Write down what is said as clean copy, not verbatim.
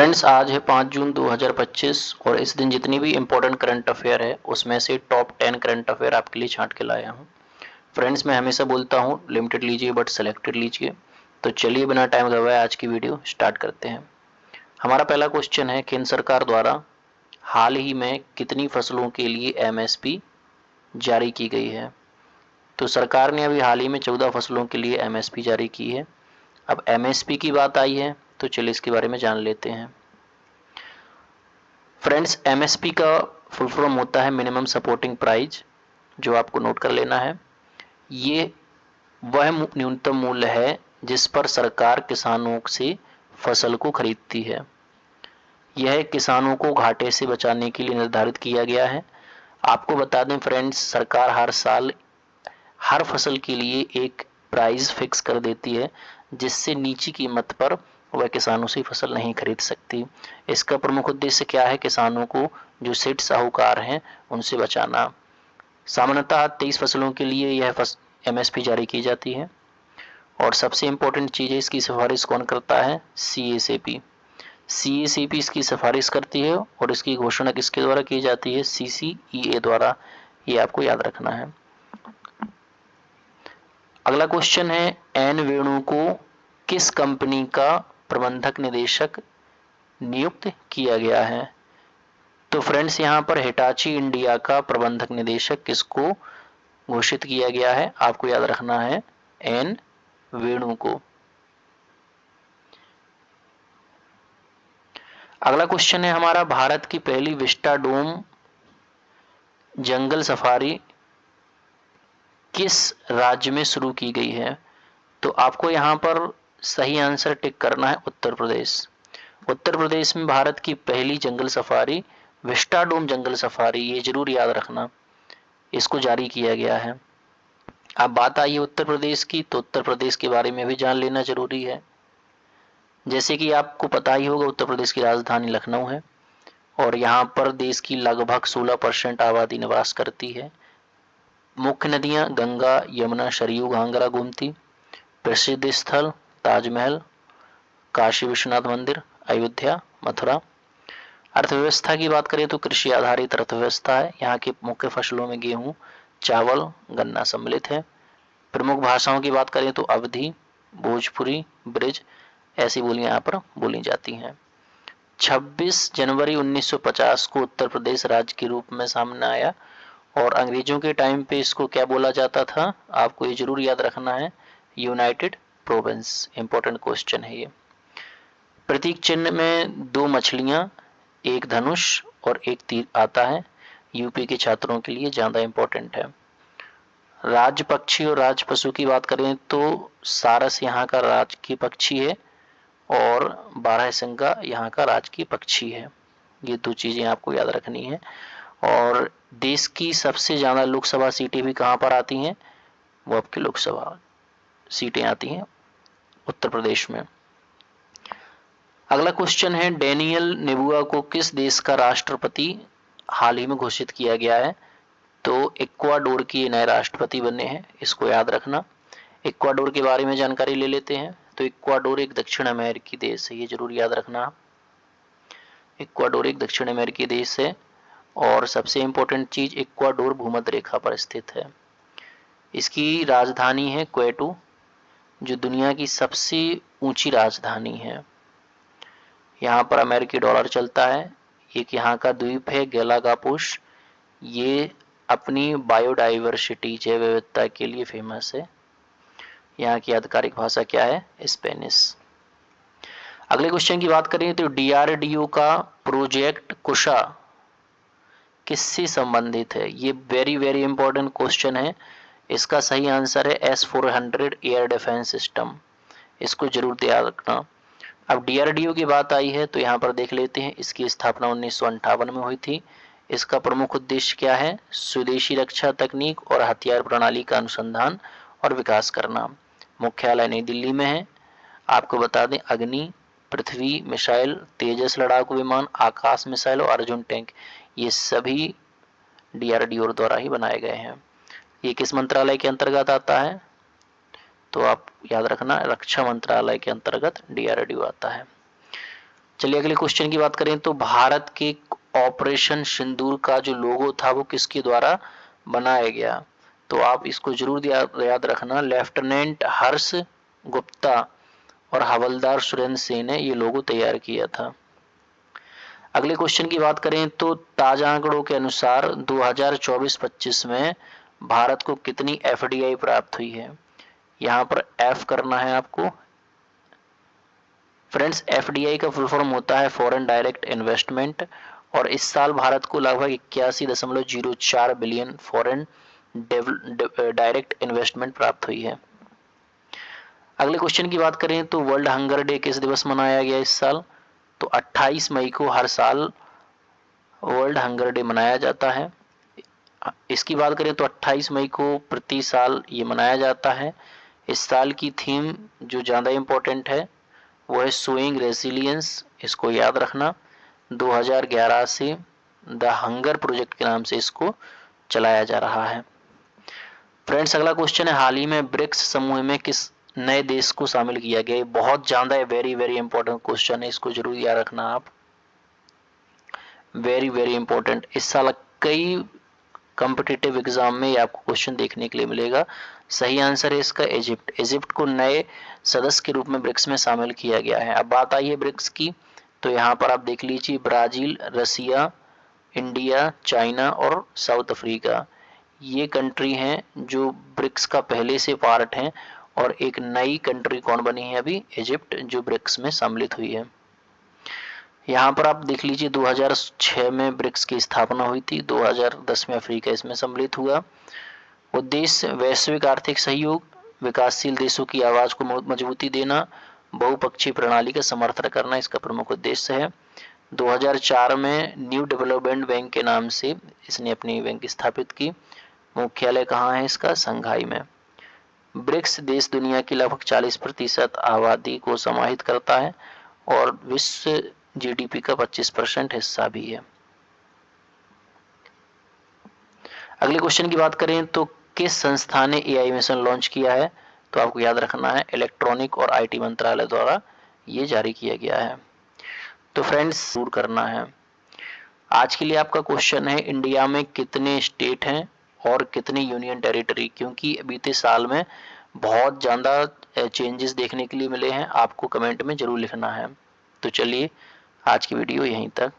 Friends, आज है 5 जून 2025 और इस दिन जितनी भी इम्पोर्टेंट करंट अफेयर है उसमें से टॉप 10 करंट अफेयर आपके लिए छांट के लाया हूँ। फ्रेंड्स, मैं हमेशा बोलता हूँ लिमिटेड लीजिए बट सेलेक्टेड लीजिए। तो चलिए बिना टाइम गवाए आज की वीडियो स्टार्ट करते हैं। हमारा पहला क्वेश्चन है, केंद्र सरकार द्वारा हाल ही में कितनी फसलों के लिए एमएसपी जारी की गई है? तो सरकार ने अभी हाल ही में 14 फसलों के लिए एमएसपी जारी की है। अब एमएसपी की बात आई है तो चलिए इसके बारे में जान लेते हैं। फ्रेंड्स, एमएसपी का फुल फॉर्म होता है मिनिमम सपोर्टिंग प्राइस, जो आपको नोट कर लेना है। ये वह न्यूनतम मूल्य है जिस पर सरकार किसानों से फसल को खरीदती है। यह किसानों को घाटे से बचाने के लिए निर्धारित किया गया है। आपको बता दें फ्रेंड्स, सरकार हर साल हर फसल के लिए एक प्राइस फिक्स कर देती है जिससे नीची कीमत पर वह किसानों से फसल नहीं खरीद सकती। इसका प्रमुख उद्देश्य क्या है? किसानों को जो सेठ साहूकार हैं उनसे बचाना। सामान्यतः 23 फसलों के लिए यह एमएसपी जारी की जाती है और सबसे इंपॉर्टेंट चीज है, इसकी सिफारिश कौन करता है? सीएसएपी। सीएसएपी इसकी सिफारिश करती है और इसकी घोषणा किसके द्वारा की जाती है? सीसीईए द्वारा। ये आपको याद रखना है। अगला क्वेश्चन है, एन वेणु को किस कंपनी का प्रबंधक निदेशक नियुक्त किया गया है? तो फ्रेंड्स, यहाँ पर हिटाची इंडिया का प्रबंधक निदेशक किसको घोषित किया गया है? आपको याद रखना है एन वेणु को। अगला क्वेश्चन है हमारा, भारत की पहली विस्टाडोम जंगल सफारी किस राज्य में शुरू की गई है? तो आपको यहाँ पर सही आंसर टिक करना है उत्तर प्रदेश। उत्तर प्रदेश में भारत की पहली जंगल सफारी विस्टाडोम जंगल सफारी, ये जरूर याद रखना, इसको जारी किया गया है। अब बात आई है उत्तर प्रदेश की, तो उत्तर प्रदेश के बारे में भी जान लेना जरूरी है। जैसे कि आपको पता ही होगा, उत्तर प्रदेश की राजधानी लखनऊ है और यहाँ पर देश की लगभग 16% आबादी निवास करती है। मुख्य नदियां गंगा, यमुना, सरयू, घाघरा, गोमती। प्रसिद्ध स्थल ताजमहल, काशी विश्वनाथ मंदिर, अयोध्या, मथुरा। अर्थव्यवस्था की बात करें तो कृषि आधारित अर्थव्यवस्था है। यहाँ की मुख्य फसलों में गेहूं, चावल, गन्ना सम्मिलित है। प्रमुख भाषाओं की बात करें तो अवधी, भोजपुरी, ब्रिज, ऐसी बोलियां यहाँ पर बोली जाती हैं। 26 जनवरी 1950 को उत्तर प्रदेश राज्य के रूप में सामने आया और अंग्रेजों के टाइम पे इसको क्या बोला जाता था? आपको ये जरूर याद रखना है, यूनाइटेड प्रोविंस। इंपॉर्टेंट क्वेश्चन है ये। प्रतीक चिन्ह में 2 मछलियां, एक धनुष और एक तीर आता है। यूपी के छात्रों के लिए ज्यादा इंपॉर्टेंट है। राज पक्षी और राज पशु की बात करें तो सारस यहाँ का राजकीय पक्षी है और बारहसिंगा यहाँ का राजकीय पक्षी है। ये 2 चीजें आपको याद रखनी है। और देश की सबसे ज्यादा लोकसभा सीटें भी कहाँ पर आती हैं? वो आपकी लोकसभा सीटें आती हैं उत्तर प्रदेश में। अगला क्वेश्चन है, डेनियल नेबुआ को किस देश का राष्ट्रपति हाल ही में घोषित किया गया है? तो इक्वाडोर के नए राष्ट्रपति बने हैं, इसको याद रखना। इक्वाडोर के बारे में जानकारी ले लेते हैं। तो इक्वाडोर एक दक्षिण अमेरिकी देश है, ये जरूर याद रखना। इक्वाडोर एक दक्षिण अमेरिकी देश है और सबसे इंपॉर्टेंट चीज, इक्वाडोर भूमध्य रेखा पर स्थित है। इसकी राजधानी है क्वेटो, जो दुनिया की सबसे ऊंची राजधानी है। यहाँ पर अमेरिकी डॉलर चलता है। एक यहाँ का द्वीप है गैलापागोस, ये अपनी बायोडाइवर्सिटी जैव विविधता के लिए फेमस है। यहाँ की आधिकारिक भाषा क्या है? स्पेनिश। अगले क्वेश्चन की बात करें तो डीआरडीओ का प्रोजेक्ट कुशा किससे संबंधित है? ये वेरी वेरी इंपॉर्टेंट क्वेश्चन है। इसका सही आंसर है S-400 एयर डिफेंस सिस्टम, इसको जरूर याद रखना। अब डीआरडीओ की बात आई है तो यहाँ पर देख लेते हैं। इसकी स्थापना 1958 में हुई थी। इसका प्रमुख उद्देश्य क्या है? स्वदेशी रक्षा तकनीक और हथियार प्रणाली का अनुसंधान और विकास करना। मुख्यालय नई दिल्ली में है। आपको बता दें, अग्नि, पृथ्वी मिसाइल, तेजस लड़ाकू विमान, आकाश मिसाइल और अर्जुन टैंक, ये सभी डीआरडीओ द्वारा ही बनाए गए हैं। ये किस मंत्रालय के अंतर्गत आता है? तो आप याद रखना, रक्षा मंत्रालय के अंतर्गत डीआरडीओ आता है। चलिए अगले क्वेश्चन की बात करें तो भारत के ऑपरेशन सिंदूर का जो लोगो था वो किसके द्वारा बनाया गया? तो आप इसको जरूर याद रखना, लेफ्टिनेंट हर्ष गुप्ता और हवलदार सुरेंद्र सिंह ने ये लोगो तैयार किया था। अगले क्वेश्चन की बात करें तो ताजा आंकड़ों के अनुसार 2024-25 में भारत को कितनी एफडीआई प्राप्त हुई है? यहाँ पर एफ करना है आपको। फ्रेंड्स, एफडीआई का फुल फॉर्म होता है फॉरेन डायरेक्ट इन्वेस्टमेंट, और इस साल भारत को लगभग 81.04 बिलियन फॉरेन डायरेक्ट इन्वेस्टमेंट प्राप्त हुई है। अगले क्वेश्चन की बात करें तो वर्ल्ड हंगर डे किस दिवस मनाया गया इस साल? तो 28 मई को हर साल वर्ल्ड हंगर डे मनाया जाता है। इसकी बात करें तो 28 मई को प्रति साल ये मनाया जाता है। इस साल की थीम जो ज़्यादा इम्पोर्टेंट है वो है शोइंग रेजिलियंस, इसको याद रखना। 2011 से द हंगर प्रोजेक्ट के नाम से इसको चलाया जा रहा है। फ्रेंड्स, अगला क्वेश्चन है, हाल ही में ब्रिक्स समूह में किस नए देश को शामिल किया गया? बहुत ज़्यादा वेरी वेरी इंपॉर्टेंट क्वेश्चन है, इसको जरूर याद रखना आप, वेरी वेरी इंपॉर्टेंट। इस साल कई कॉम्पिटिटिव एग्जाम में ये आपको क्वेश्चन देखने के लिए मिलेगा। सही आंसर है इसका इजिप्ट। इजिप्ट को नए सदस्य के रूप में ब्रिक्स में शामिल किया गया है। अब बात आई है ब्रिक्स की, तो यहाँ पर आप देख लीजिए, ब्राजील, रसिया, इंडिया, चाइना और साउथ अफ्रीका, ये कंट्री हैं जो ब्रिक्स का पहले से पार्ट हैं। और एक नई कंट्री कौन बनी है अभी? इजिप्ट, जो ब्रिक्स में सम्मिलित हुई है। यहाँ पर आप देख लीजिए 2006 में ब्रिक्स की स्थापना हुई थी, 2010 में अफ्रीका इसमें सम्मिलित हुआ। उद्देश्य वैश्विक आर्थिक सहयोग, विकासशील देशों की आवाज को मजबूती देना, बहुपक्षीय प्रणाली का समर्थन करना इसका प्रमुख उद्देश्य है। 2004 में न्यू डेवलपमेंट बैंक के नाम से इसने अपनी बैंक स्थापित की। मुख्यालय कहाँ है इसका? संघाई में। ब्रिक्स देश दुनिया की लगभग 40% आबादी को समाहित करता है और विश्व जीडीपी का 25% हिस्सा भी है। अगले क्वेश्चन की बात करें तो किस संस्था ने एआई मिशन लॉन्च किया है? तो आपको याद रखना है इलेक्ट्रॉनिक और आईटी मंत्रालय द्वारा ये जारी किया गया है। तो फ्रेंड्स, दूर करना है। आज के लिए आपका क्वेश्चन है, इंडिया में कितने स्टेट हैं और कितनी यूनियन टेरिटरी? क्योंकि बीते साल में बहुत ज़्यादा चेंजेस देखने के लिए मिले हैं, आपको कमेंट में जरूर लिखना है। तो चलिए आज की वीडियो यहीं तक।